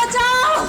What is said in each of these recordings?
बचाओ।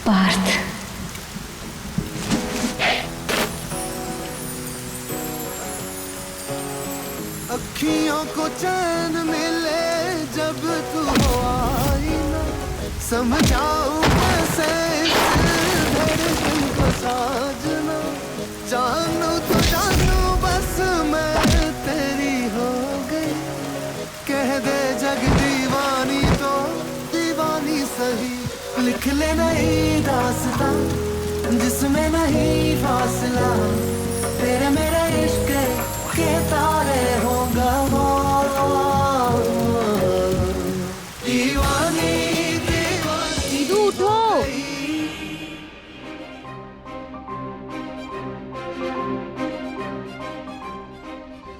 पार्थ, अखियों को चैन मिले जब तू आई ना, समझाऊं कैसे इस धड़कन को साजना। जानू तो जानू बस मैं तेरी हो गई, कह दे जग दीवानी तो दीवानी सही। लिख ले नई दास्तां जिसमें नहीं फासला, तेरे मेरे इश्क के तारे होगा वो। दीवानी दीवानी दीदू उठो।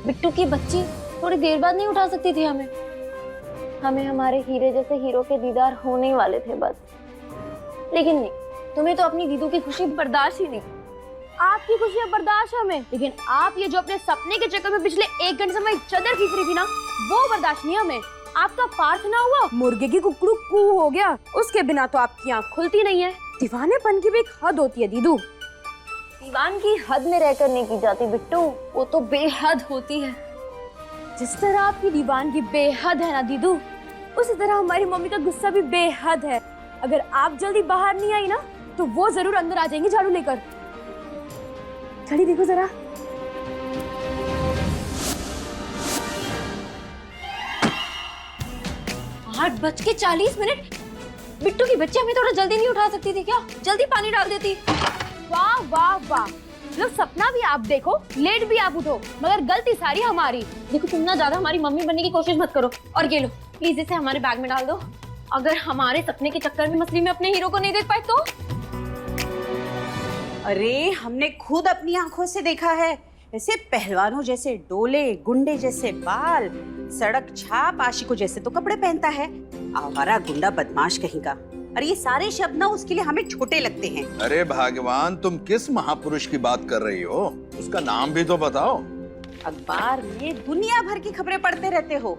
बिट्टू की बच्ची थोड़ी देर बाद नहीं उठा सकती थी हमें? हमें हमारे हीरे जैसे हीरो के दीदार होने वाले थे बस। लेकिन नहीं, तुम्हें तो अपनी दीदू की खुशी बर्दाश्त ही नहीं। आपकी खुशियां बर्दाश्त है हमें, लेकिन आप ये जो अपने सपने के चक्कर में पिछले 1 घंटे से मैं चदर खींच रही थी ना, वो बर्दाश्त नहीं हमें। आपका पार्थ ना हुआ, मुर्गे की कुकड़ू कू हो गया, उसके बिना तो आपकी आंख खुलती नहीं है। दीवानेपन की भी एक हद होती है दीदू। दीवान की हद में रहकर नहीं की जाती बिट्टू, वो तो बेहद होती है। जिस तरह आपकी दीवानगी बेहद है ना दीदू, उसी तरह हमारी मम्मी का गुस्सा भी बेहद है। अगर आप जल्दी बाहर नहीं आई ना, तो वो जरूर अंदर आ जाएंगी झाड़ू लेकर। घड़ी देखो जरा। आठ बज के 40 मिनट। बिट्टू की बच्ची हमें थोड़ा जल्दी नहीं उठा सकती थी क्या? जल्दी पानी डाल देती। वाह वाह वाह, लो सपना भी आप देखो, लेट भी आप उठो, मगर गलती सारी हमारी। देखो तुम ना ज्यादा हमारी मम्मी बनने की कोशिश मत करो। और ये लो प्लीज, इसे हमारे बैग में डाल दो। अगर हमारे सपने के चक्कर में मछली में अपने हीरो को नहीं देख पाए तो? अरे हमने खुद अपनी आंखों से देखा है, ऐसे पहलवानों जैसे डोले, गुंडे जैसे बाल, सड़क छाप आशिकों जैसे तो कपड़े पहनता है। आवारा गुंडा बदमाश कहीं का। अरे ये सारे शब्द ना उसके लिए हमें छोटे लगते हैं। अरे भगवान, तुम किस महापुरुष की बात कर रही हो? उसका नाम भी तो बताओ। अखबार में दुनिया भर की खबरें पढ़ते रहते हो,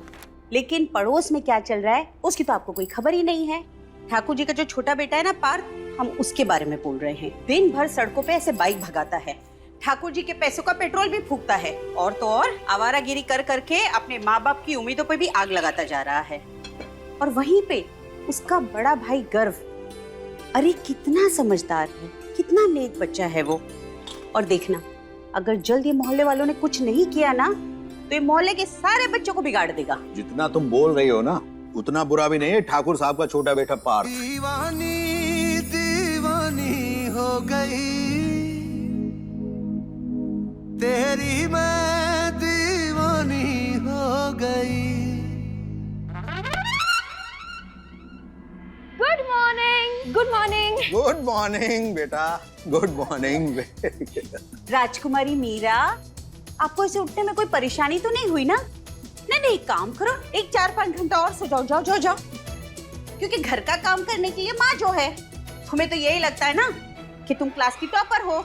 लेकिन पड़ोस में क्या चल रहा है उसकी तो आपको कोई खबर ही नहीं है। ठाकुर जी का जो छोटा बेटा है ना पार्थ, हम उसके बारे में बोल रहे हैं। दिन भर सड़कों पे ऐसे बाइक भगाता है, ठाकुर जी के पैसों का पेट्रोल भी फूकता है, और तो और आवारागिरी कर करके अपने माँ बाप की उम्मीदों पे भी आग लगाता जा रहा है। और वहीं पे उसका बड़ा भाई गर्व, अरे कितना समझदार है, कितना नेक बच्चा है वो। और देखना, अगर जल्द ये मोहल्ले वालों ने कुछ नहीं किया ना, तो ये मोहल्ले के सारे बच्चों को बिगाड़ देगा। जितना तुम बोल रही हो ना, उतना बुरा भी नहीं है ठाकुर साहब का छोटा बेटा पार्थ। दीवानी दीवानी हो गई, तेरी मैं दीवानी हो गई। Good morning. Good morning. Good morning बेटा, गुड मॉर्निंग। राजकुमारी मीरा, आपको इसे उठने में कोई परेशानी तो नहीं हुई ना? नहीं, एक काम करो, एक 4-5 घंटा और सो जाओ, जाओ जाओ। क्योंकि घर का काम करने के लिए माँ जो है, तुम्हें तो यही लगता है ना कि तुम क्लास की टॉपर हो।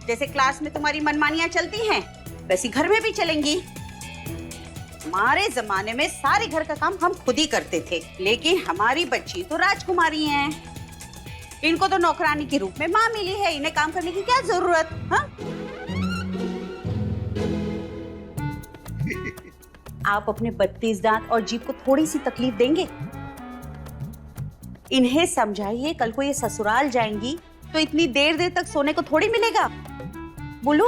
जैसे क्लास में तुम्हारी मनमानियां चलती हैं, वैसे घर में भी चलेंगी। हमारे जमाने में सारे घर का काम हम खुद ही करते थे, लेकिन हमारी बच्ची तो राजकुमारी हैं। इनको तो नौकरानी के रूप में माँ मिली है, इन्हें काम करने की क्या जरूरत। हाँ? आप अपने 32 दांत और जीभ को थोड़ी सी तकलीफ देंगे? इन्हें समझाइए, कल को ये ससुराल जाएंगी तो इतनी देर देर तक सोने को थोड़ी मिलेगा। बोलो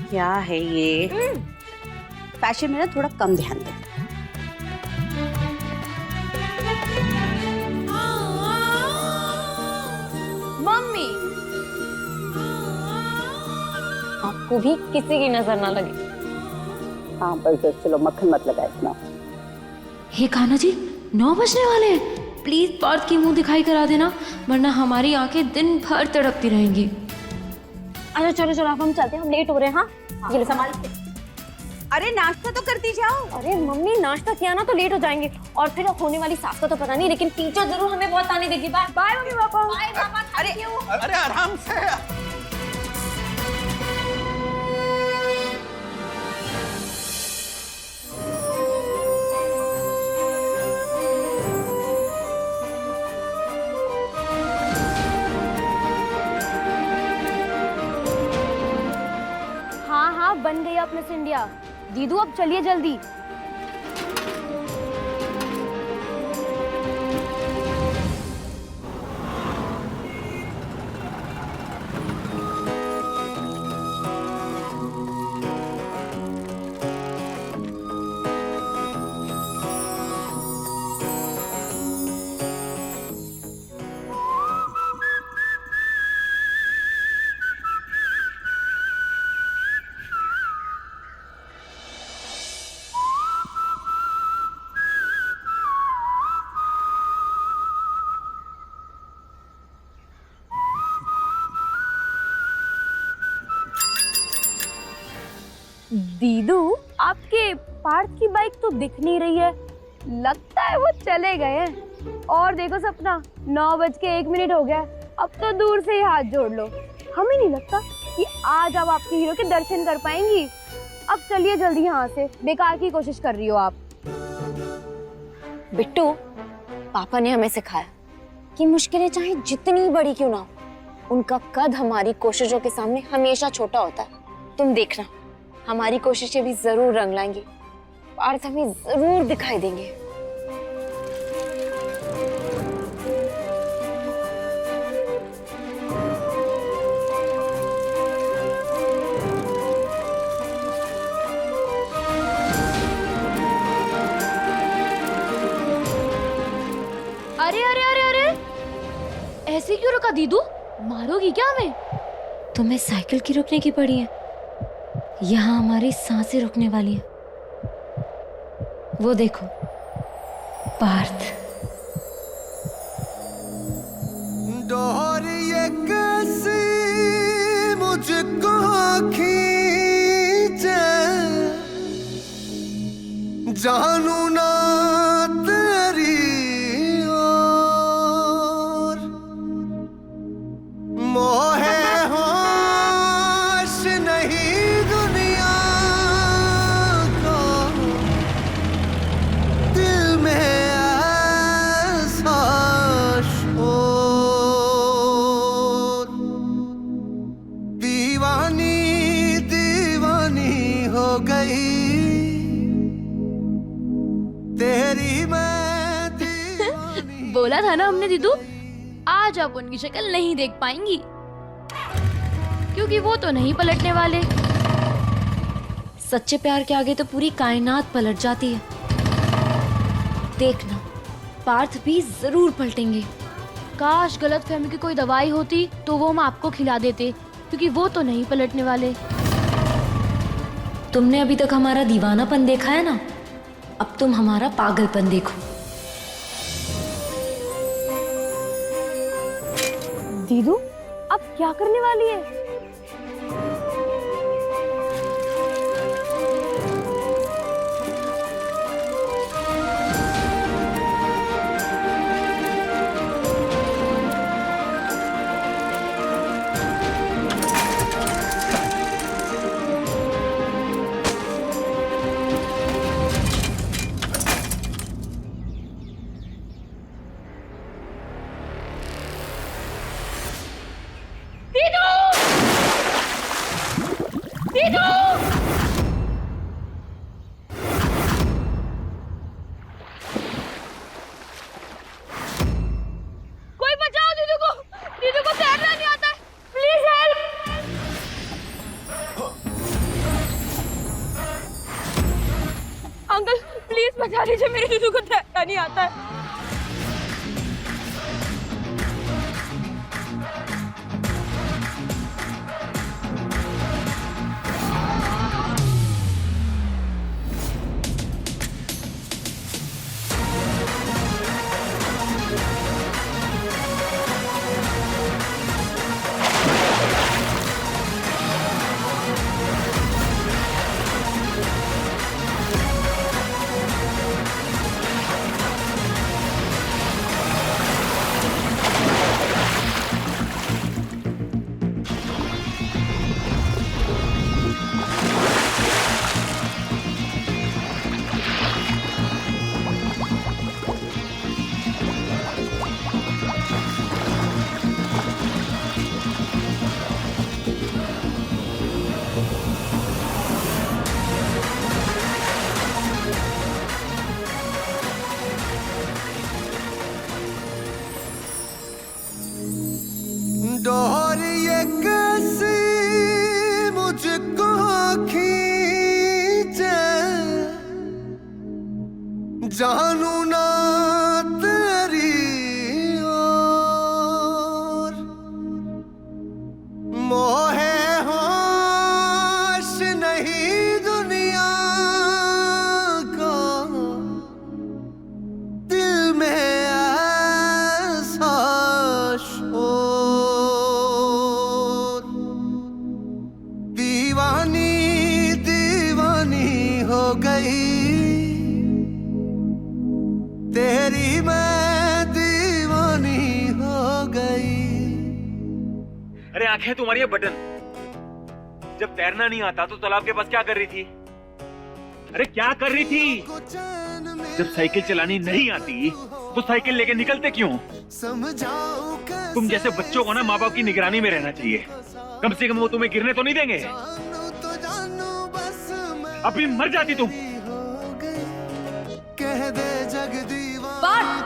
क्या है ये? फैशन में ना थोड़ा कम ध्यान दे। मम्मी, आपको भी किसी की नजर ना लगे। हाँ बस चलो, मक्खन मत लगा इतना। हे कान्हा जी, 9 बजने वाले हैं। प्लीज पार्थ की मुंह दिखाई करा देना, वरना हमारी आंखें दिन भर तड़पती रहेंगी। अच्छा चलो चलो, अब हम चलते हैं, हम लेट हो रहे हैं। हाँ, ये लो संभाल के। अरे नाश्ता तो करती जाओ। अरे मम्मी, नाश्ता किया ना तो लेट हो जाएंगे, और फिर होने वाली सास का तो पता नहीं, लेकिन टीचर जरूर हमें बहुत ताने देगी। Bye bye mummy papa. Bye papa. अरे आराम से। हाँ हाँ, बन गई अब मिस इंडिया। दीदू अब चलिए जल्दी। दीदू, आपके पार्थ की बाइक तो दिख नहीं रही है, लगता है वो चले गए हैं। और देखो सपना, 9:01 हो गया, अब तो दूर से ही हाथ जोड़ लो। हमें नहीं लगता कि आज आप आपके हीरो के दर्शन कर पाएंगी। अब चलिए जल्दी यहाँ से, बेकार की कोशिश कर रही हो आप। बिट्टू, पापा ने हमें सिखाया कि मुश्किलें चाहे जितनी बड़ी क्यों ना हो, उनका कद हमारी कोशिशों के सामने हमेशा छोटा होता है। तुम देखना, हमारी कोशिशें भी जरूर रंग लाएंगी, पार्थ हमें जरूर दिखाई देंगे। अरे अरे अरे अरे, ऐसे क्यों रुका दीदू? मारोगी क्या हमें? तुम्हें साइकिल की रुकने की पड़ी है, यहाँ हमारी सांसें रुकने वाली है। वो देखो पार्थ। डोर ये कैसी मुझको खींचे, जानू ना तेरी ओर, मोहे होश नहीं दुनिया को, दिल में ऐसा शोर, दीवानी दीवानी हो गई तेरी मैं दीवानी। बोला था ना हमने दीदू, आज आप उनकी शक्ल नहीं देख पाएंगी, क्योंकि वो तो नहीं पलटने वाले। सच्चे प्यार के आगे तो पूरी कायनात पलट जाती है। देखना, पार्थ भी जरूर पलटेंगे। काश गलतफहमी की कोई दवाई होती तो वो हम आपको खिला देते, क्योंकि वो तो नहीं पलटने वाले। तुमने अभी तक हमारा दीवानापन देखा है ना, अब तुम हमारा पागलपन देखो। दीदू, अब क्या करने वाली है? प्लीज बचा लीजिए, मेरे दीदू को तैरना नहीं आता है। डोर ये कैसी मुझको खींचे, जानू ना तेरी ओर, मोहे होश नहीं दुनिया को, दिल में ऐसा शोर, दीवानी दीवानी हो गई तेरी, मैं दीवानी हो गई। अरे आंखें तुम्हारी ये बटन, जब तैरना नहीं आता तो तालाब के पास क्या कर रही थी? अरे क्या कर रही थी? जब साइकिल चलानी नहीं आती तो साइकिल लेके निकलते क्यों? समझाऊं तुम जैसे बच्चों को ना माँ बाप की निगरानी में रहना चाहिए, कम से कम वो तुम्हें गिरने तो नहीं देंगे। तो जानू बस मैं अभी मर जाती तुम। हो गई, कह दे जग दीवानी,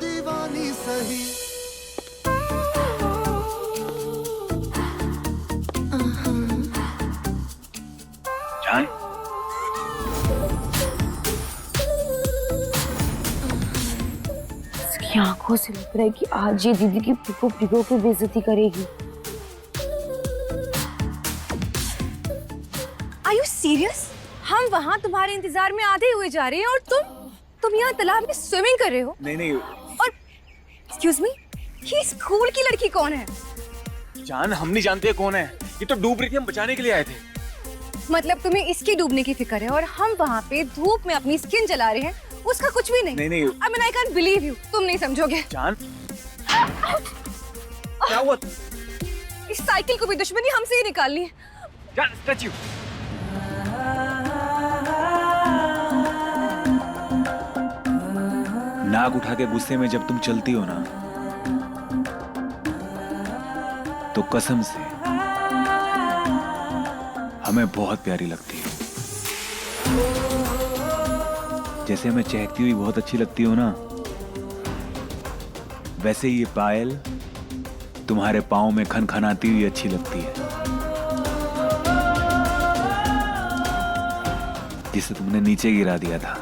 दीवानी सही। जान इसकी आंखों से लग रहा है कि आज ये दीदी की पिको पिको की बेइज्जती करेगी। Are you serious? हम वहाँ तुम्हारे इंतजार में आधे हुए जा रहे हैं और तुम यहाँ तालाब में स्विमिंग कर रहे हो। नहीं और एक्सक्यूज मी, ये स्कूल की लड़की कौन है? जान, हम नहीं जानते कौन है, ये तो डूब रही थी, हम बचाने के लिए आए थे। मतलब तुम्हें इसकी डूबने की फिक्र है और हम वहाँ पे धूप में अपनी स्किन जला रहे हैं, उसका कुछ भी नहीं। नहीं। I mean, I can't believe you, तुम नहीं समझोगे। जान क्या हुआ? इस साइकिल को भी दुश्मनी हमसे ही निकालनी है। जान स्टैच्यू। नाक उठा के गुस्से में जब तुम चलती हो ना, तो कसम से हमें बहुत प्यारी लगती है। जैसे मैं चहकती हुई बहुत अच्छी लगती हूँ ना, वैसे ये पायल तुम्हारे पाँव में खनखनाती हुई अच्छी लगती है, जिसे तुमने नीचे गिरा दिया था।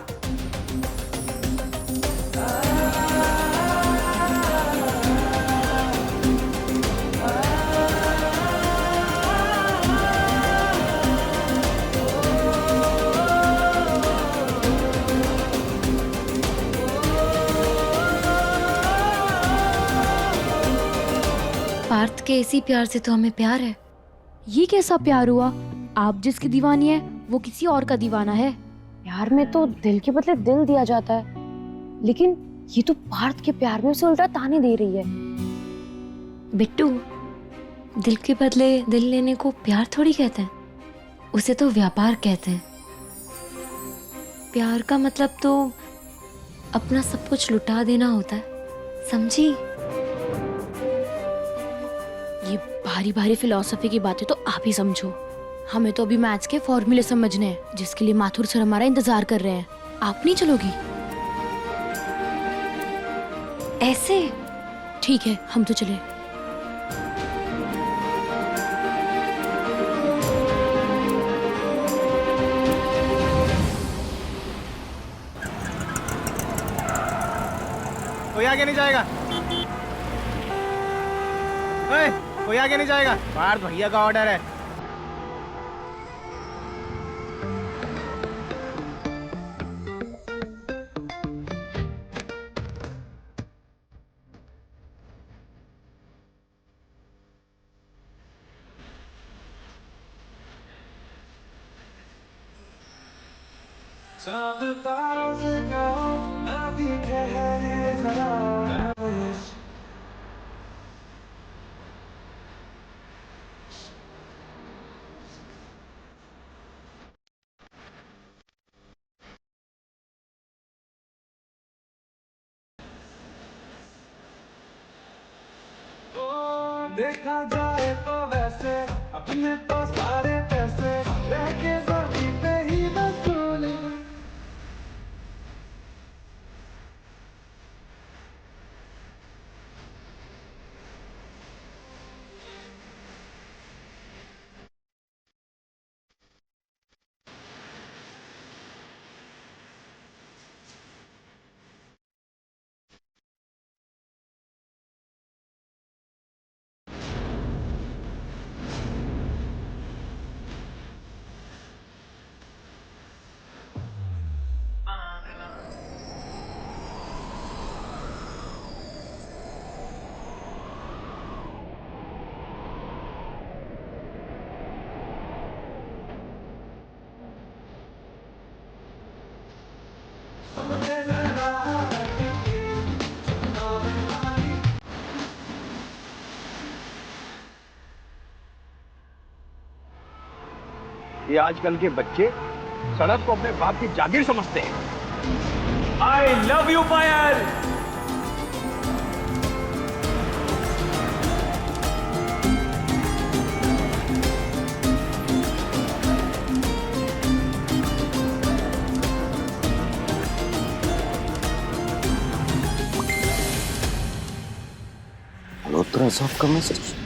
पार्थ के इसी प्यार से तो हमें प्यार है। ये कैसा प्यार हुआ? आप जिसकी दीवानी है वो किसी और का दीवाना है। प्यार में तो दिल के बदले दिल दिया जाता है, लेकिन ये तो पार्थ के प्यार में उसे उल्टा ताने दे रही है। बिट्टू, दिल के बदले दिल लेने को प्यार थोड़ी कहते हैं, उसे तो व्यापार कहते हैं। प्यार का मतलब तो अपना सब कुछ लुटा देना होता है, समझी? ये भारी भारी फिलॉसफी की बातें तो आप ही समझो। हमें तो अभी मैथ्स के फॉर्मूले समझने हैं, जिसके लिए माथुर सर हमारा इंतजार कर रहे हैं। आप नहीं चलोगी? ऐसे ठीक है, हम तो चले। कोई आगे नहीं जाएगा। ओए, कोई आगे नहीं जाएगा। पार्थ भैया का ऑर्डर है। देखा जाए तो वैसे अपने तो सारे पैसे लेके जमीन पे ही वसूले। ये आजकल के बच्चे सड़क को अपने बाप की जागीर समझते हैं। आई लव यू पायल। मल्होत्रा साहब का मैसेज।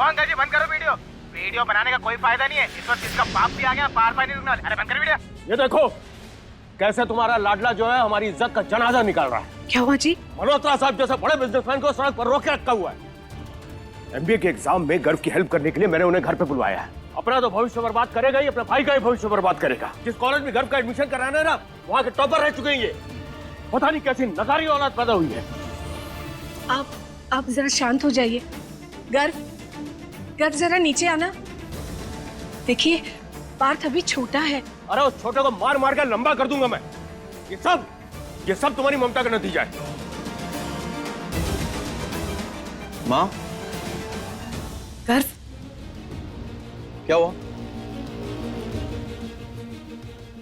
अंकल जी बंद करो वीडियो। वीडियो बनाने का कोई फायदा नहीं है। इस वक्त इसका बाप भी आ गया, पार पानी रुकना। अरे बंद करो वीडियो। ये देखो कैसे तुम्हारा लाडला जो है हमारी इज्जत का जनाजा निकाल रहा है। क्या हुआ जी? मल्होत्रा साहब जैसे बड़े बिजनेसमैन को सड़क पर रोक के रखा हुआ है। एमबीए के एग्जाम में गर्व की हेल्प करने के लिए मैंने उन्हें घर पे बुलवाया है। अपना तो भविष्य बर्बाद करेगा ही, अपने भाई का ही भविष्य बर्बाद करेगा। जिस कॉलेज में गर्व का एडमिशन कराना है ना, वहाँ के टॉपर रह चुके हैं ये। पता नहीं कैसी नकारी औलाद पैदा हुई है। आप जरा शांत हो जाइए। गर्व जरा नीचे आना। देखिए पार्थ अभी छोटा है। अरे उस छोटे को मार मार कर लंबा कर दूंगा मैं। ये सब तुम्हारी ममता का नतीजा है। माँ गर्व क्या हुआ?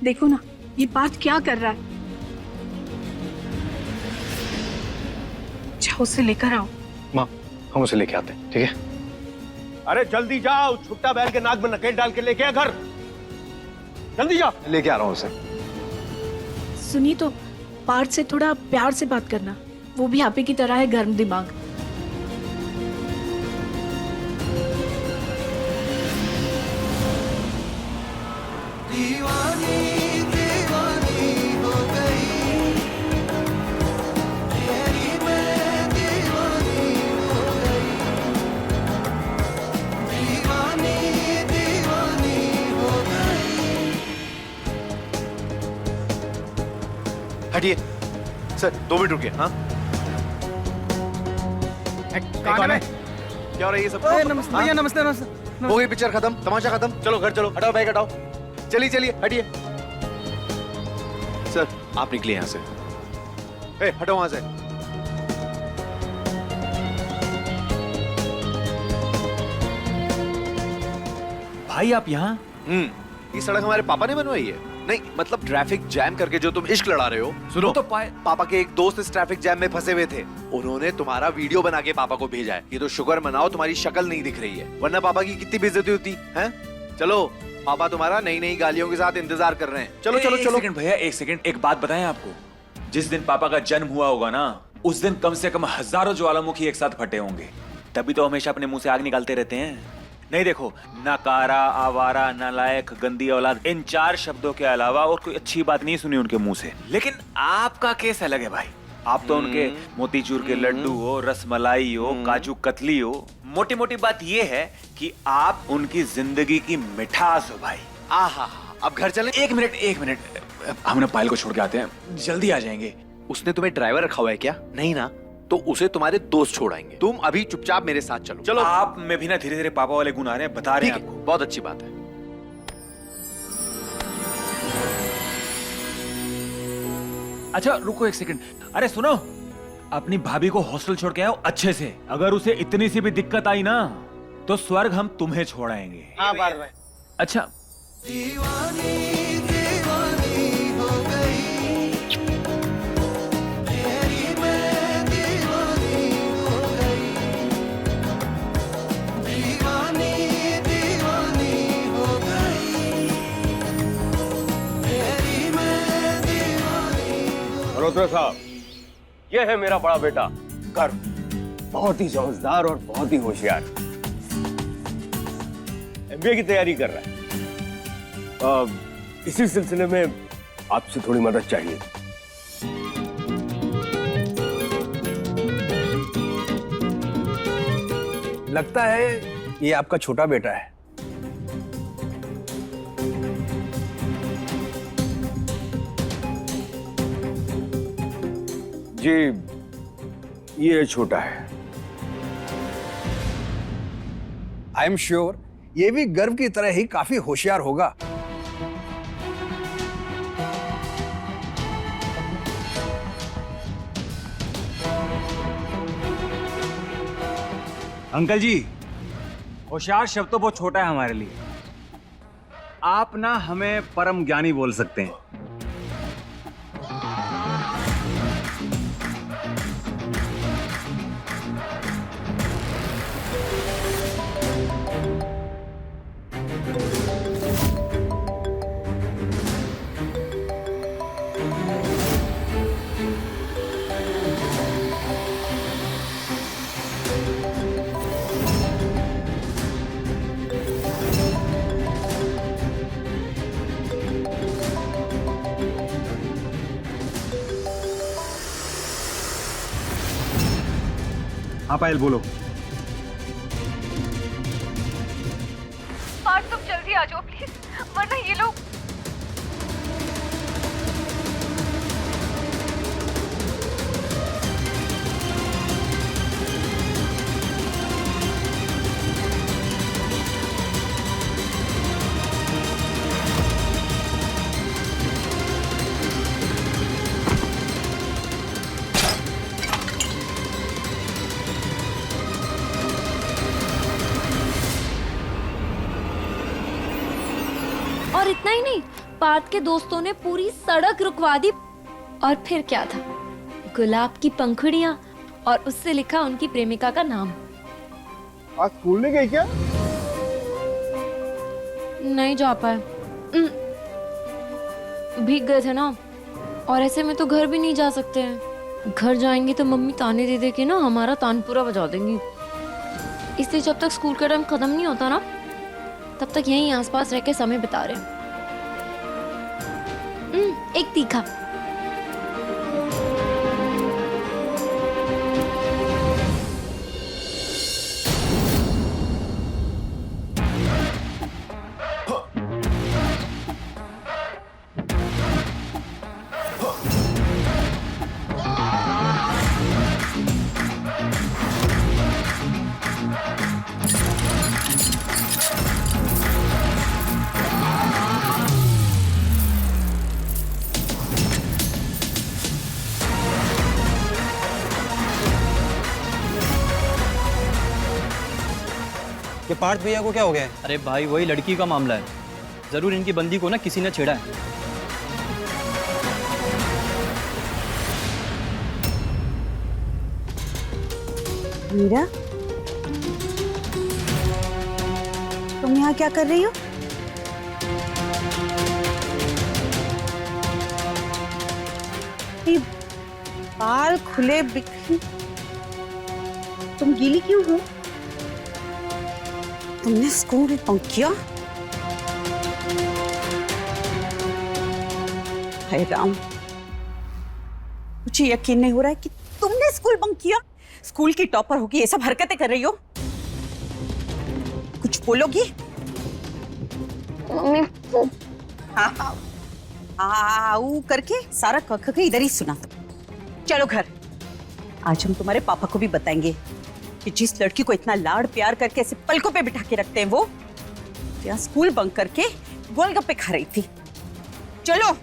देखो ना ये पार्थ क्या कर रहा है। जाओ उसे लेकर आओ। माँ हम उसे लेके आते हैं, ठीक है? अरे जल्दी जाओ, छुट्टा बैल के नाक में नकेल डाल के लेके आ घर। जल्दी जाओ। लेके आ रहा हूँ उसे। सुनी तो पार्थ से थोड़ा प्यार से बात करना। वो भी आप ही की तरह है गर्म दिमाग। दीवानी दीवानी हो गई तेरी, मैं दीवानी हो गई। दीवानी दीवानी हो गई। हटिए सर, 2 मिनट रुकिए। हाँ कौन है? क्या हो रहा है ये सब? नमस्ते भैया। नमस्ते नमस्ते। हो गई पिक्चर खत्म, तमाशा खत्म। चलो घर चलो। हटाओ बैग हटाओ। चलिए चलिए हटिए। सर आप निकलिए यहाँ से। हटो वहां से। भाई आप यहाँ? ये सड़क हमारे पापा ने बनवाई है। नहीं मतलब ट्रैफिक जैम करके जो तुम इश्क लड़ा रहे हो। सुनो तो पापा के एक दोस्त इस ट्रैफिक जैम में फंसे हुए थे। उन्होंने तुम्हारा वीडियो बना के पापा को भेजा है। ये तो शुक्र मनाओ तुम्हारी शक्ल नहीं दिख रही है, वरना पापा की कितनी बेइज्जती होती है। चलो पापा तुम्हारा नई नई गालियों के साथ इंतजार कर रहे हैं। चलो चलो चलो। एक सेकंड भैया, एक सेकंड। एक बात बताएं आपको, जिस दिन पापा का जन्म हुआ होगा ना, उस दिन कम से कम हजारों ज्वालामुखी एक साथ फटे होंगे। तभी तो हमेशा अपने मुंह से आग निकालते रहते हैं। नहीं देखो, नकारा, आवारा, नालायक, गंदी औलाद, इन 4 शब्दों के अलावा और कोई अच्छी बात नहीं सुनी उनके मुंह से। लेकिन आपका केस अलग है भाई। आप तो उनके मोतीचूर के लड्डू हो, रसमलाई हो, काजू कतली हो। मोटी मोटी बात ये है कि आप उनकी जिंदगी की मिठास हो भाई। आहा, अब घर चलें? 1 मिनट, हम ना पायल को छोड़ के आते हैं, जल्दी आ जाएंगे। उसने तुम्हें ड्राइवर रखा हुआ है क्या? नहीं ना, तो उसे तुम्हारे दोस्त छोड़ आएंगे। तुम अभी चुपचाप मेरे साथ चलो। चलो। आप में भी ना धीरे धीरे पापा वाले गुण आ रहे हैं, बता रहे हैं आपको। बहुत अच्छी बात है। अच्छा रुको 1 सेकंड। अरे सुनो, अपनी भाभी को हॉस्टल छोड़ के आओ अच्छे से। अगर उसे इतनी सी भी दिक्कत आई ना तो स्वर्ग हम तुम्हें छोड़ आएंगे। हाँ बार भाई। अच्छा। दीवानी दीवानी हो गई, तेरी मैं दीवानी हो गई, दीवानी दीवानी हो गई, तेरी मैं दीवानी। मल्होत्रा साहब, ये है मेरा बड़ा बेटा गर्व। बहुत ही समझदार और बहुत ही होशियार। एमबीए की तैयारी कर रहा है। इसी सिलसिले में आपसे थोड़ी मदद चाहिए। लगता है ये आपका छोटा बेटा है। जी, ये छोटा है। आई एम श्योर ये भी गर्व की तरह ही काफी होशियार होगा। अंकल जी, होशियार शब्द तो बहुत छोटा है हमारे लिए। आप ना हमें परम ज्ञानी बोल सकते हैं। हाँ पायल बोलो। पार्थ तुम जल्दी आ जाओ प्लीज, वरना ये लोग। और इतना ही नहीं, पार्थ के दोस्तों ने पूरी सड़क रुकवा दी। और फिर क्या था, गुलाब की पंखुड़ियां और उससे लिखा उनकी प्रेमिका का नाम। आज स्कूल नहीं गई क्या? नहीं जा पाए, भीग गए थे ना। और ऐसे में तो घर भी नहीं जा सकते हैं। घर जाएंगे तो मम्मी ताने दे दे के ना हमारा तानपुरा बजा देंगी। इसलिए जब तक स्कूल का टाइम खत्म नहीं होता ना, तब तक यहीं आसपास रह के समय बिता रहे हैं। एक तीखा। ये पार्थ भैया को क्या हो गया है? अरे भाई वही लड़की का मामला है, जरूर इनकी बंदी को ना किसी ने छेड़ा है। मीरा, तुम यहाँ क्या कर रही हो? ये बाल खुले बिखरे, तुम गीली क्यों हो? तुमने स्कूल बंक किया? हाय राम, मुझे यकीन नहीं हो रहा है कि तुमने स्कूल बंक किया। स्कूल की टॉपर होगी, ये सब हरकतें कर रही हो। कुछ बोलोगी? मम्मी हाँ हाँ ऊ करके सारा कख के इधर ही सुना दो। चलो घर। आज हम तुम्हारे पापा को भी बताएंगे कि जिस लड़की को इतना लाड़ प्यार करके ऐसे पलकों पे बिठा के रखते हैं वो क्या स्कूल बंक करके गोलगप्पे खा रही थी। चलो।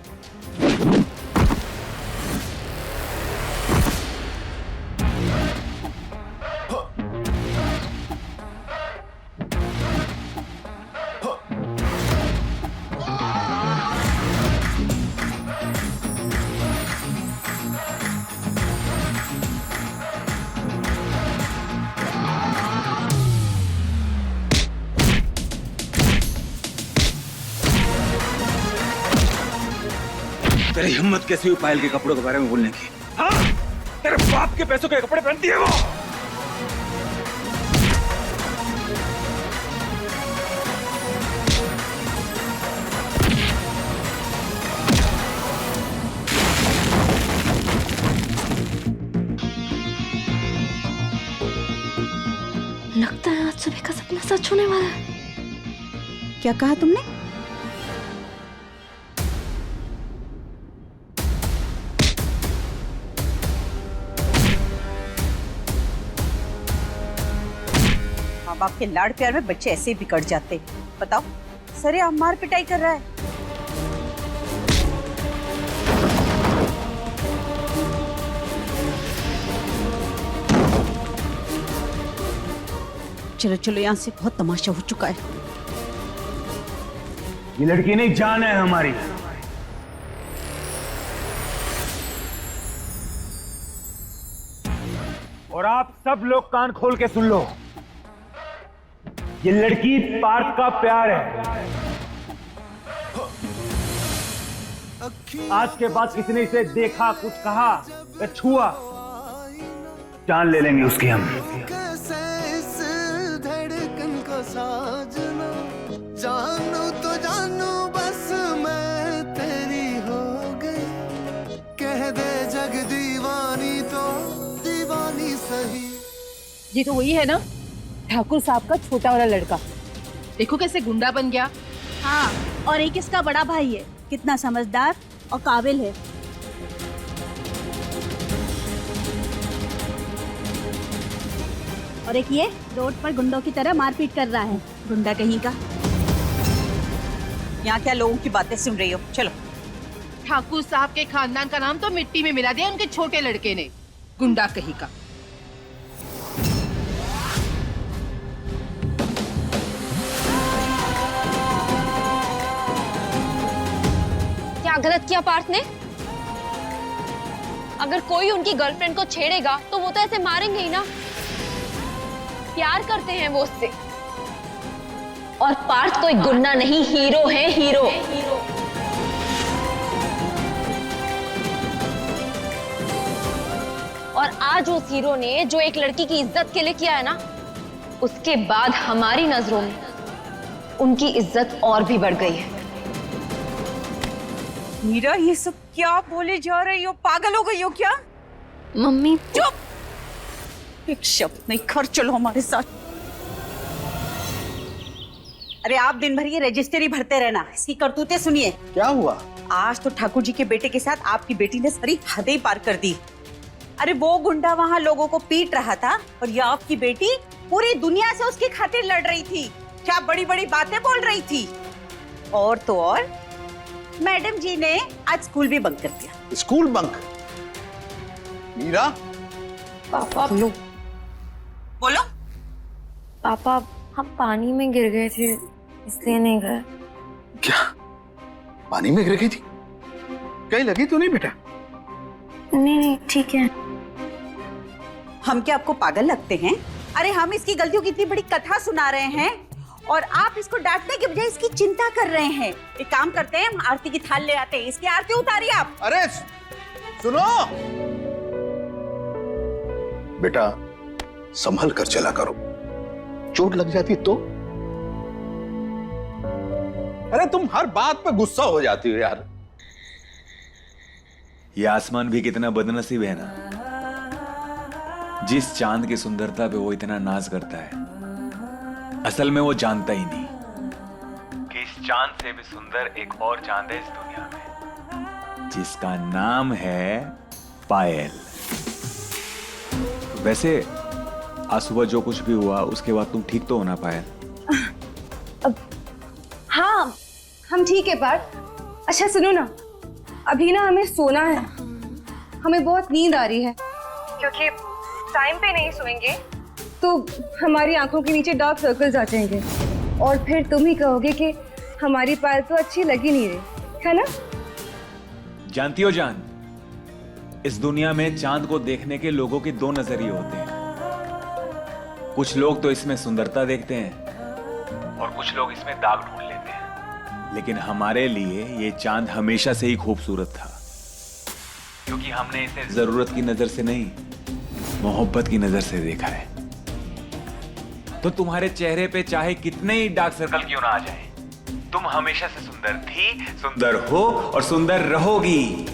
तेरी हिम्मत कैसी हुई पायल के कपड़ों के बारे में बोलने की? हाँ? तेरे बाप के पैसों के कपड़े पहनती है वो? लगता है आज सुबह का सपना सच होने वाला है। क्या कहा तुमने? माँ बाप के लाड़ प्यार में बच्चे ऐसे ही बिगड़ जाते। बताओ, सरे आप मार पिटाई कर रहा है। चलो चलो, यहाँ से बहुत तमाशा हो चुका है। ये लड़की नहीं, जान है हमारी। और आप सब लोग कान खोल के सुन लो, ये लड़की पार्थ का प्यार है। आज के बाद किसी ने इसे देखा, कुछ कहा या छुआ, जान ले लेंगे उसकी हम। कैसे इस धड़कन को साजना, जानू तो जानू बस मैं तेरी हो गई, कह दे जग दीवानी तो दीवानी सही। ये तो वही है ना, ठाकुर साहब का छोटा वाला लड़का। देखो कैसे गुंडा बन गया। हाँ, और एक इसका बड़ा भाई है, कितना समझदार और काबिल है। और एक ये रोड पर गुंडों की तरह मारपीट कर रहा है, गुंडा कहीं का। यहाँ क्या लोगों की बातें सुन रही हो? चलो। ठाकुर साहब के खानदान का नाम तो मिट्टी में मिला दिया उनके छोटे लड़के ने, गुंडा कहीं का। क्या गलत किया पार्थ ने? अगर कोई उनकी गर्लफ्रेंड को छेड़ेगा तो वो तो ऐसे मारेंगे ही ना। प्यार करते हैं वो उससे। और पार्थ कोई गुंडा नहीं, हीरो है, हीरो। और आज उस हीरो ने जो एक लड़की की इज्जत के लिए किया है ना, उसके बाद हमारी नजरों में उनकी इज्जत और भी बढ़ गई है। मीरा, ये सब क्या बोले जा रही हो? पागल हो गई हो क्या? मम्मी चुप! एक शब्द नहीं, घर चलो हमारे साथ। अरे आप दिन भर ये रजिस्ट्री भरते रहना, इसकी करतूतें सुनिए। क्या हुआ? आज तो ठाकुर जी के बेटे के साथ आपकी बेटी ने सारी हदें पार कर दी। अरे वो गुंडा वहां लोगों को पीट रहा था और ये आपकी बेटी पूरी दुनिया से उसकी खातिर लड़ रही थी। क्या बड़ी बड़ी बातें बोल रही थी। और तो और मैडम जी ने आज स्कूल भी बंक कर दिया। School bunk? मीरा? पापा बोलो। पापा, हम पानी में गिर गए थे, इसलिए नहीं गए। क्या पानी में गिर गई थी? कहीं लगी तो नहीं बेटा? नहीं, ठीक है। हम क्या आपको पागल लगते हैं? अरे हम इसकी गलतियों की इतनी बड़ी कथा सुना रहे हैं और आप इसको डांटने के बजाय इसकी चिंता कर रहे हैं। एक काम करते हैं, हम आरती की थाल ले आते हैं, इसकी आरती उतारिए आप। अरे सुनो बेटा, संभल कर चला करो, चोट लग जाती तो अरे तुम हर बात पे गुस्सा हो जाती हो यार। ये आसमान भी कितना बदनसीब है ना, जिस चांद की सुंदरता पे वो इतना नाज करता है, असल में वो जानता ही नहीं कि इस चांद से भी सुंदर एक और चांद है इस दुनिया में, जिसका नाम है पायल। वैसे आज सुबह जो कुछ भी हुआ उसके बाद तुम ठीक तो हो ना पायल? हाँ हम ठीक है पार्थ। अच्छा सुनो ना, अभी ना हमें सोना है, हमें बहुत नींद आ रही है, क्योंकि टाइम पे नहीं सोएंगे तो हमारी आंखों के नीचे डार्क सर्कल्स आ जाएंगे और फिर तुम ही कहोगे कि हमारी पायल तो अच्छी लगी नहीं रही, है ना? जानती हो जान, इस दुनिया में चांद को देखने के लोगों के दो नजरिए होते हैं। कुछ लोग तो इसमें सुंदरता देखते हैं और कुछ लोग इसमें दाग ढूंढ लेते हैं, लेकिन हमारे लिए ये चांद हमेशा से ही खूबसूरत था, क्योंकि हमने इसे जरूरत की नजर से नहीं, मोहब्बत की नजर से देखा है। तो तुम्हारे चेहरे पे चाहे कितने ही डार्क सर्कल क्यों ना आ जाए, तुम हमेशा से सुंदर थी, सुंदर हो और सुंदर रहोगी।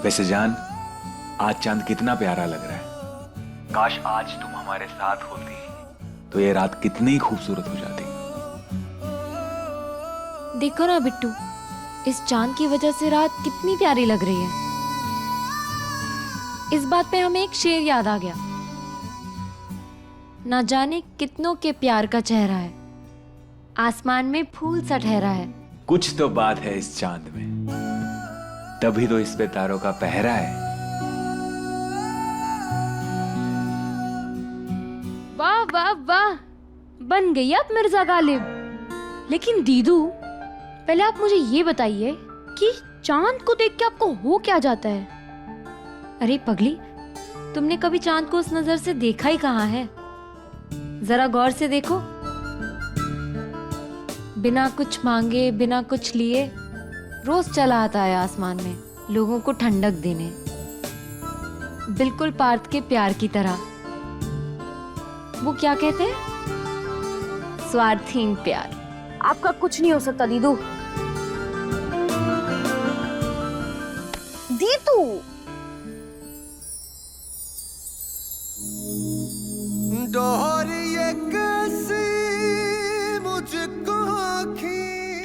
वैसे जान, आज चांद कितना प्यारा लग रहा है। काश आज तुम हमारे साथ होती तो ये रात कितनी खूबसूरत हो जाती। देखो ना बिट्टू, इस चांद की वजह से रात कितनी प्यारी लग रही है। इस बात पे हमें एक शेर याद आ गया, ना जाने कितनों के प्यार का चेहरा है, आसमान में फूल सा ठहरा है। कुछ तो बात है इस चांद में, तभी तो इस पे तारों का पहरा है। वाह वाह वाह, बन गई आप मिर्जा गालिब। लेकिन दीदू, पहले आप मुझे ये बताइए कि चांद को देख के आपको हो क्या जाता है? अरे पगली, तुमने कभी चांद को उस नजर से देखा ही कहाँ है? जरा गौर से देखो, बिना कुछ मांगे, बिना कुछ लिए रोज चला आता है आसमान में लोगों को ठंडक देने, बिल्कुल पार्थ के प्यार की तरह। वो क्या कहते हैं? स्वार्थहीन प्यार। आपका कुछ नहीं हो सकता दीदू। दीदू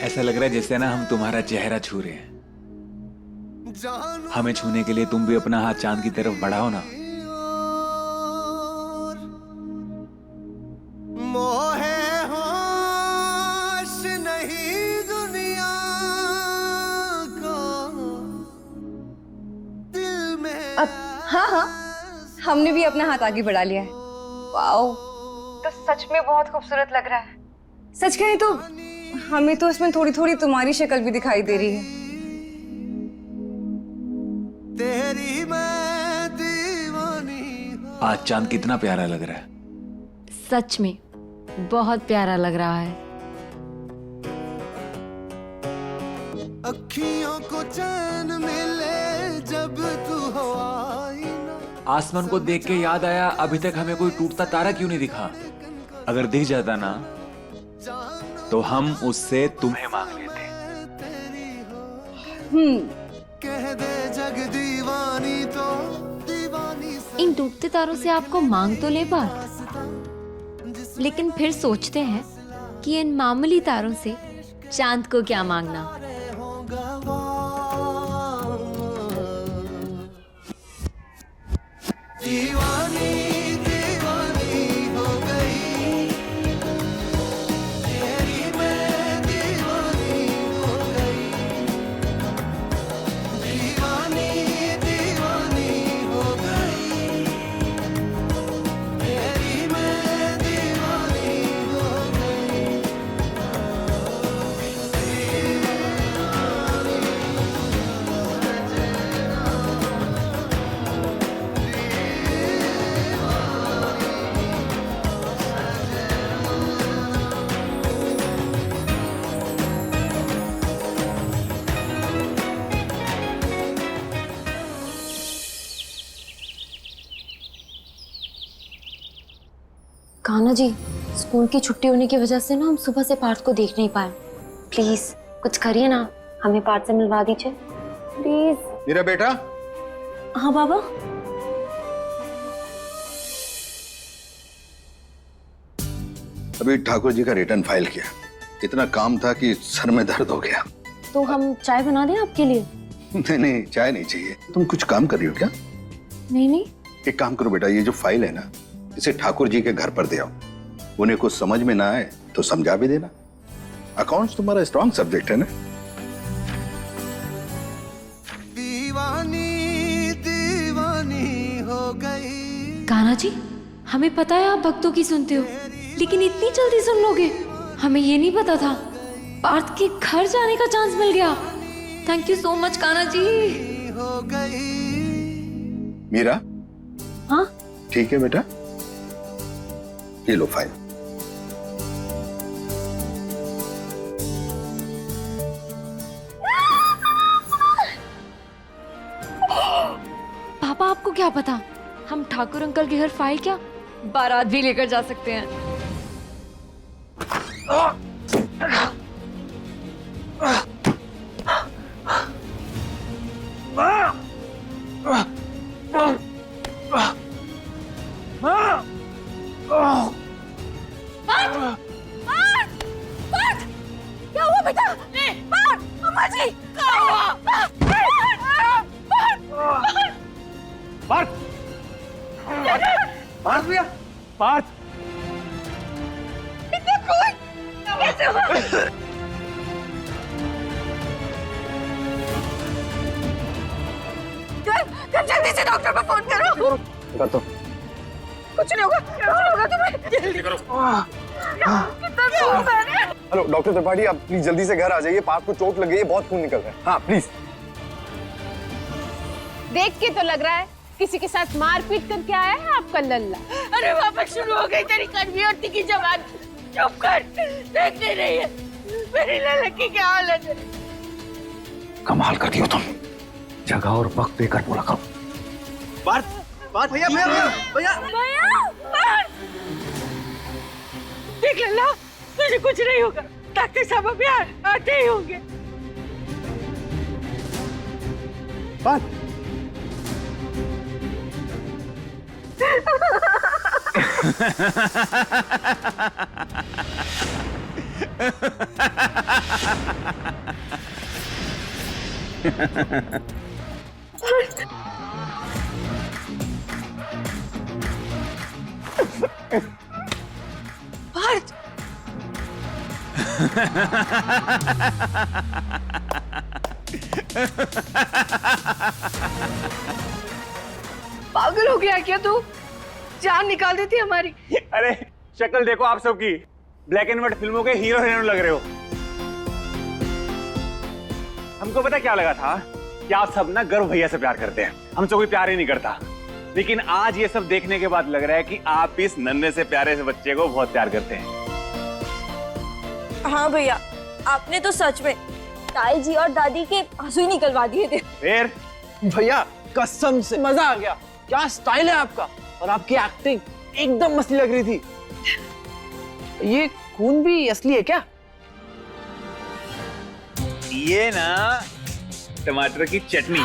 ऐसा लग रहा है जैसे ना हम तुम्हारा चेहरा छू रहे हैं। हमें छूने के लिए तुम भी अपना हाथ चांद की तरफ बढ़ाओ ना। हाँ हाँ, हमने भी अपना हाथ आगे बढ़ा लिया है। वाओ, तो सच में बहुत खूबसूरत लग रहा है। सच कहें तो हमें तो इसमें थोड़ी थोड़ी तुम्हारी शक्ल भी दिखाई दे रही है। तेरी मैं दीवानी। आज चांद कितना प्यारा लग रहा है। सच में बहुत प्यारा लग रहा है। अखियों को चैन मिले जब तू हो आईना। आसमान को देख के याद आया, अभी तक हमें कोई टूटता तारा क्यों नहीं दिखा? अगर दिख जाता ना तो हम उससे तुम्हें मांग लेते। कह दे जग दीवानी तो दीवानी। इन टूटते तारों से आपको मांग तो ले बात, लेकिन फिर सोचते हैं कि इन मामूली तारों से चांद को क्या मांगना। दीवानी दीवानी हो गई, तेरी मैं दीवानी हो गई। दीवानी दीवानी हो गई, तेरी मैं दीवानी हो गई। कान्हा जी, स्कूल की छुट्टी होने की वजह से ना हम सुबह से पार्थ को देख नहीं पाए। प्लीज कुछ करिए ना, हमें पार्थ से मिलवा दीजिए प्लीज। मेरा बेटा। हाँ बाबा। अभी ठाकुर जी का रिटर्न फाइल किया, इतना काम था कि सर में दर्द हो गया। तो हम चाय बना दें आपके लिए? नहीं नहीं, चाय नहीं चाहिए। तुम कुछ काम कर रही हो क्या? नहीं नहीं। एक काम करो बेटा, ये जो फाइल है ना, इसे ठाकुर जी के घर पर दे आओ। उन्हें कुछ समझ में ना आए तो समझा भी देना। अकाउंट्स तुम्हारा स्ट्रॉन्ग सब्जेक्ट है ना। दीवानी दीवानी हो गई। कान्हा जी, हमें पता है आप भक्तों की सुनते हो, लेकिन इतनी जल्दी सुन लोगे? हमें ये नहीं पता था। पार्थ के घर जाने का चांस मिल गया। Thank you so much Kanha ji. हो गई। मीरा। हाँ ठीक है बेटा, ये लो फाइल। पापा, आपको क्या पता हम ठाकुर अंकल के घर फाइल क्या, बारात भी लेकर जा सकते हैं। क्या हुआ बेटा? अम्मा जी, क्या हुआ? पार्थ! पार्थ भैया! पार्थ! इतना खून कैसे हुआ? जल्दी से डॉक्टर को फोन करो। कर दो। कुछ नहीं होगा, कुछ नहीं होगा तुम्हें। जल्दी करो। कितना खून बह रहा है। हेलो डॉक्टर त्रिपाठी, आप प्लीज जल्दी से घर आ जाइए। पार्थ को चोट लग गई है, बहुत खून निकल रहा है। हाँ प्लीज। देख के तो लग रहा है किसी के साथ मारपीट करके आया है आपका लल्ला। अरे वापस शुरू हो गई तेरी कड़वी और तीखी जबान। चुप कर, देख नहीं रही है मेरी लल्ला की क्या हालत है। कमाल करती हो तुम, जगह और वक्त देकर बोला करो। पार्थ! पार्थ भैया भैया भैया भैया देख लल्ला, तुझे कुछ नहीं होगा। डॉक्टर साहब अभी आते ही होंगे। पार्थ! पार्थ! पागल हो गया क्या तू? जान निकाल देती हमारी। अरे शक्ल देखो आप सबकी, ब्लैक एंड व्हाइट फिल्मों के हीरो हीरोइन लग रहे हो। हमको पता क्या लगा था कि आप सब ना गर्व भैया से प्यार करते हैं, हमसे कोई प्यार ही नहीं करता। लेकिन आज ये सब देखने के बाद लग रहा है कि आप इस नन्हे से प्यारे से बच्चे को बहुत प्यार करते हैं। हाँ भैया, आपने तो सच में ताई जी और दादी के आंसू ही निकलवा दिए थे। फिर भैया कसम से मजा आ गया, क्या स्टाइल है आपका, और आपकी एक्टिंग एकदम मस्त लग रही थी। ये खून भी असली है क्या? ये ना टमाटर की चटनी।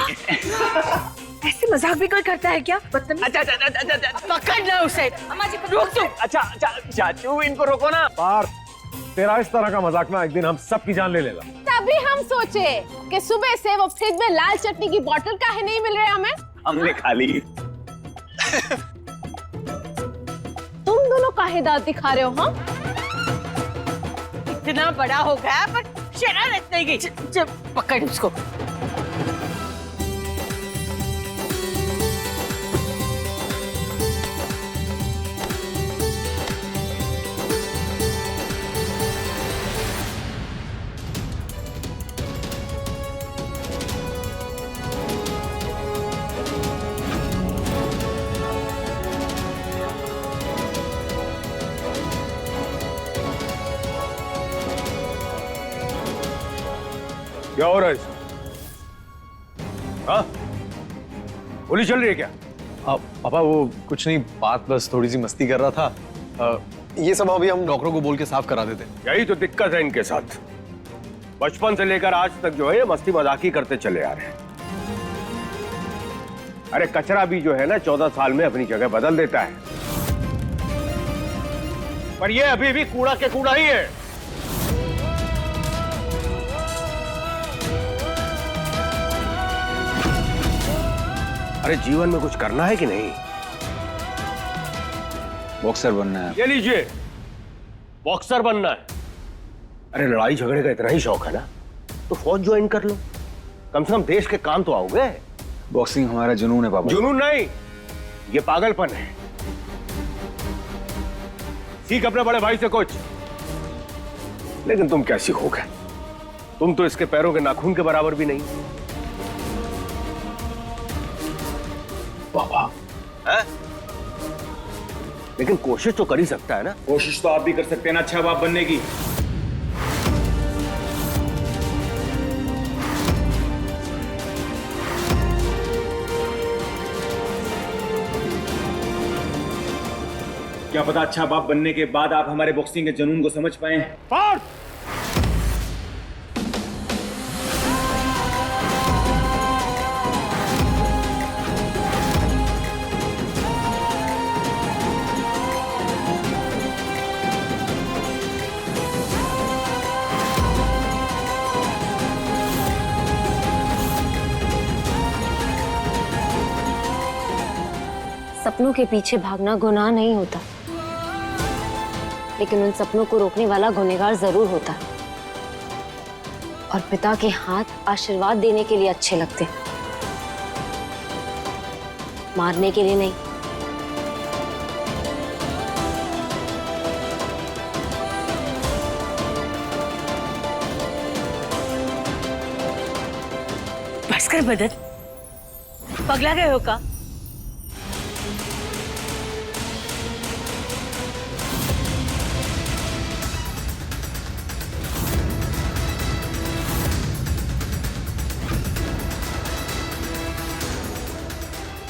ऐसे मजाक भी कोई करता है क्या? अच्छा पकड़ लो उसे। अम्मा जी रोक दो। अच्छा चाचू इनको रोको ना। पार्थ, तेरा इस तरह का मजाक ना एक दिन हम सब की जान ले लेगा। तभी हम सोचे कि सुबह से वो फ्रिज में लाल चटनी की बोतल काहे नहीं मिल रहे हमें। हमने खा ली। तुम दोनों काहे दांत दिखा रहे हो? हाँ, इतना बड़ा हो गया पर शरारत नहीं गई। पकड़ उसको। क्या हो रहा है इसमें? हाँ? गोली चल रही है क्या? पापा वो कुछ नहीं, बात बस थोड़ी सी मस्ती कर रहा था। ये सब अभी हम डॉक्टरों को बोल के साफ करा देते। यही तो दिक्कत है इनके साथ। बचपन से लेकर आज तक जो है ये मस्ती मजाक ही करते चले आ रहे हैं। अरे कचरा भी जो है ना 14 साल में अपनी जगह बदल देता है, पर ये अभी भी कूड़ा के कूड़ा ही है। अरे जीवन में कुछ करना है कि नहीं? बॉक्सर बनना है। ये लीजिए, बॉक्सर बनना है। अरे लड़ाई झगड़े का इतना ही शौक है ना तो फौज ज्वाइन कर लो, कम से कम देश के काम तो आओगे। बॉक्सिंग हमारा जुनून है पापा। जुनून नहीं, ये पागलपन है। सीख अपने बड़े भाई से कुछ। लेकिन तुम क्या सीखोगे? तुम तो इसके पैरों के नाखून के बराबर भी नहीं। पापा है? लेकिन कोशिश तो कर ही सकता है ना। कोशिश तो आप भी कर सकते हैं ना अच्छा बाप बनने की। क्या पता अच्छा बाप बनने के बाद आप हमारे बॉक्सिंग के जुनून को समझ पाए। सपनों के पीछे भागना गुनाह नहीं होता, लेकिन उन सपनों को रोकने वाला गुनहगार जरूर होता है। और पिता के हाथ आशीर्वाद देने के लिए अच्छे लगते हैं, मारने के लिए नहीं। बस कर मदद, पगला गए हो का?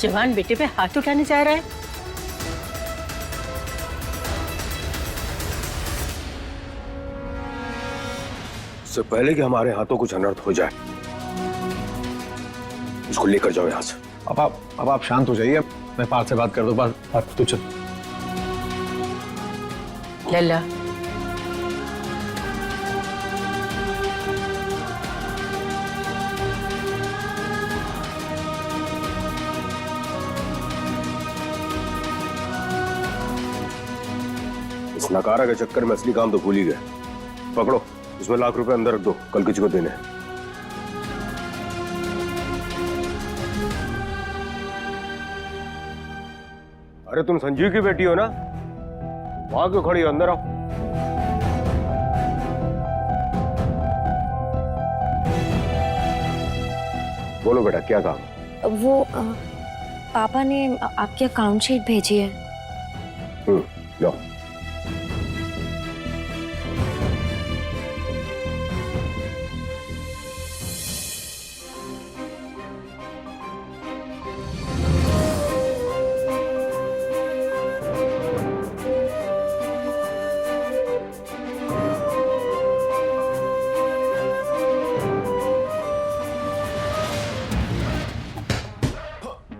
जवान बेटे पे हाथ उठाने जा रहा है। इससे पहले कि हमारे हाथों कुछ अनर्थ हो जाए, इसको लेकर जाओ यहां से। अब आप शांत हो जाइए, मैं पार्थ से बात कर दूं। पार्थ तू चल। लल्ला, इस नकारा के चक्कर में असली काम तो भूल ही गए। पकड़ो, इसमें लाख रुपए अंदर रख दो, कल किसी को देने हैं। अरे तुम संजीव की बेटी हो ना, वहां क्यों खड़ी हो? अंदर आओ। बोलो बेटा, क्या काम? वो पापा ने आपकी अकाउंट शीट भेजी है। लो।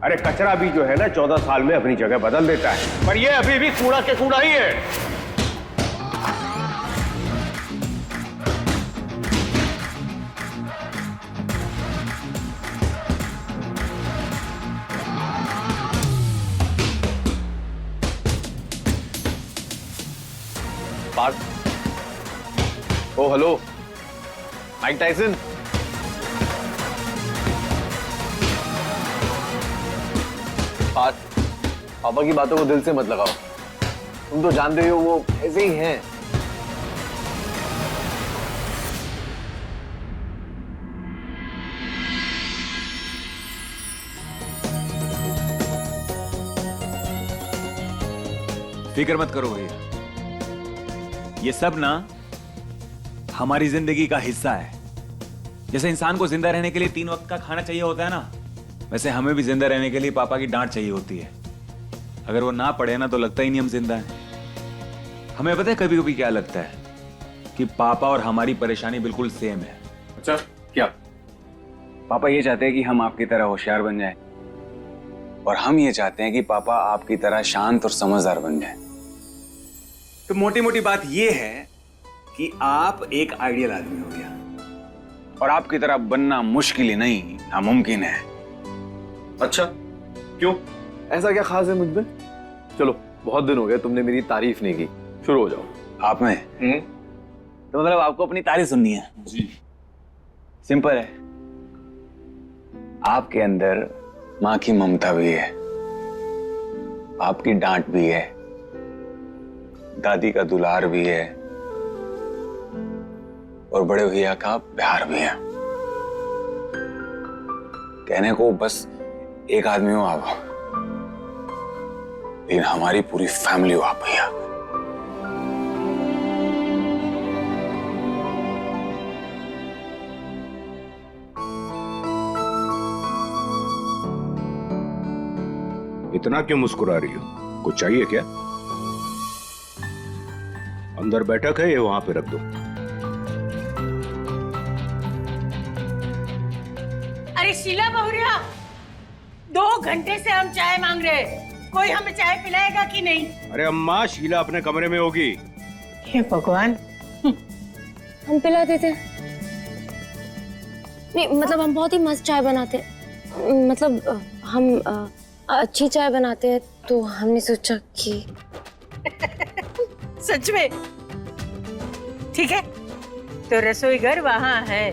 अरे कचरा भी जो है ना 14 साल में अपनी जगह बदल देता है, पर ये अभी भी कूड़ा के कूड़ा ही है। पार्थ, ओ हेलो, माइक टाइसन। पापा की बातों को दिल से मत लगाओ, तुम तो जानते हो वो ऐसे ही हैं। फिक्र मत करो भैया, ये सब ना हमारी जिंदगी का हिस्सा है। जैसे इंसान को जिंदा रहने के लिए 3 वक्त का खाना चाहिए होता है ना, वैसे हमें भी जिंदा रहने के लिए पापा की डांट चाहिए होती है। अगर वो ना पड़े ना तो लगता ही नहीं हम जिंदा हैं। हमें पता है कभी कभी क्या लगता है कि पापा और हमारी परेशानी बिल्कुल सेम है। अच्छा क्या? पापा ये चाहते हैं कि हम आपकी तरह होशियार बन जाएं और हम ये चाहते हैं कि पापा आपकी तरह शांत और समझदार बन जाएं। तो मोटी मोटी बात ये है कि आप एक आइडियल आदमी हो गया और आपकी तरह बनना मुश्किल ही नहीं नामुमकिन है। अच्छा क्यों? ऐसा क्या खास है मुझ में? चलो बहुत दिन हो गए तुमने मेरी तारीफ नहीं की, शुरू हो जाओ। आप में तो मतलब आपको अपनी तारीफ सुननी है? जी। सिंपल है, आपके अंदर माँ की ममता भी है, आपकी डांट भी है, दादी का दुलार भी है और बड़े भैया का प्यार भी है। कहने को बस एक आदमी हो आप, लेकिन हमारी पूरी फैमिली हो आप भैया। इतना क्यों मुस्कुरा रही हो? कुछ चाहिए क्या? अंदर बैठक है, ये वहां पे रख दो। अरे शीला बहुरिया, 2 घंटे से हम चाय मांग रहे हैं, कोई हमें चाय पिलाएगा कि नहीं? अरे अम्मा, शीला अपने कमरे में होगी। हे भगवान, हम पिला देते। नहीं मतलब हम बहुत ही मस्त चाय बनाते, मतलब हम अच्छी चाय बनाते हैं, तो हमने सोचा कि सच में? ठीक है, तो रसोई घर वहां है,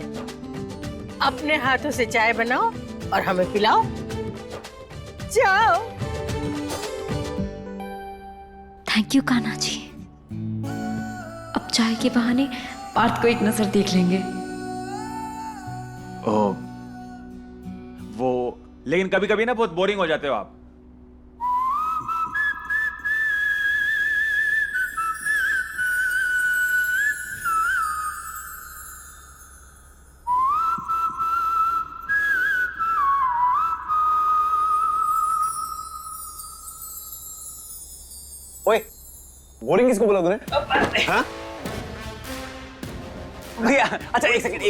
अपने हाथों से चाय बनाओ और हमें पिलाओ। जाओ। Thank you Kanha ji. अब चाय के बहाने पार्थ को एक नजर देख लेंगे। ओ, वो लेकिन कभी कभी ना बहुत बोरिंग हो जाते हो आप। ओए, बोरिंग किसको बोला तूने? हाँ? भैया अच्छा एक सेकंड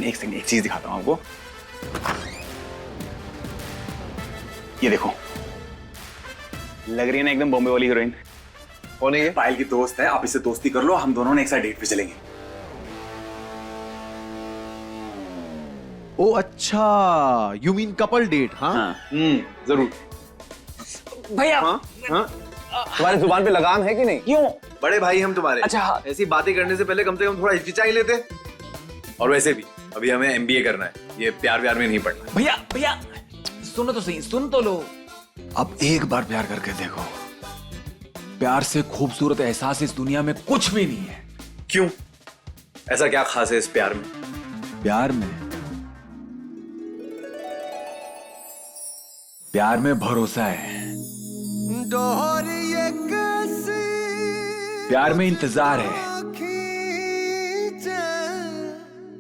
एक चीज दिखाता हूं आपको। ये देखो, लग रही है ना एकदम बॉम्बे वाली हीरोइन। कौन है ये? पायल की दोस्त है, आप इससे दोस्ती कर लो, हम दोनों ने एक साथ डेट पे चलेंगे। ओ अच्छा, यू मीन कपल डेट? हाँ जरूर। भैया हाँ? हाँ? तुम्हारी जुबान पे लगाम है कि नहीं? क्यों? बड़े भाई हम तुम्हारे। अच्छा, ऐसी बातें करने से पहले कम से कम थोड़ा हिचकिचा ही लेते। और वैसे भी अभी हमें एमबीए करना है, ये प्यार व्यार में नहीं पड़ना। भैया सुनो तो सही, सुन तो लो। अब एक बार प्यार करके देखो, प्यार से खूबसूरत एहसास इस दुनिया में कुछ भी नहीं है। क्यों? ऐसा क्या खास है इस प्यार में? प्यार में भरोसा है, प्यार में इंतजार है,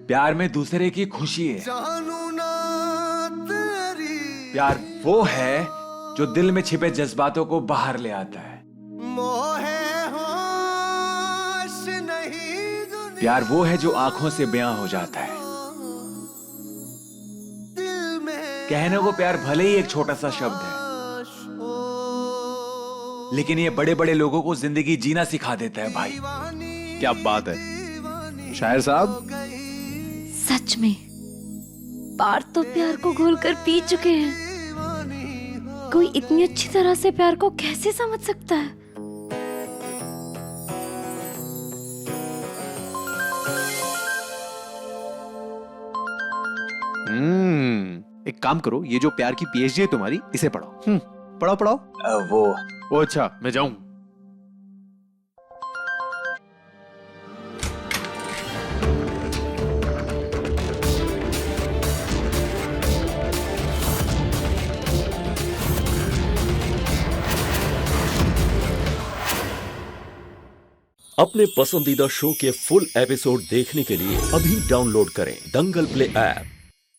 प्यार में दूसरे की खुशी है। प्यार वो है जो दिल में छिपे जज्बातों को बाहर ले आता है। प्यार वो है जो आंखों से बयां हो जाता है। कहने को प्यार भले ही एक छोटा सा शब्द है, लेकिन ये बड़े बड़े लोगों को जिंदगी जीना सिखा देता है भाई। क्या बात है शायर साहब। सच में पार्थ तो प्यार को घोलकर पी चुके हैं। कोई इतनी अच्छी तरह से प्यार को कैसे समझ सकता है? एक काम करो, ये जो प्यार की पीएचडी है तुम्हारी, इसे पढ़ो। पढ़ाओ। वो अच्छा, मैं जाऊं? अपने पसंदीदा शो के फुल एपिसोड देखने के लिए अभी डाउनलोड करें दंगल प्ले ऐप।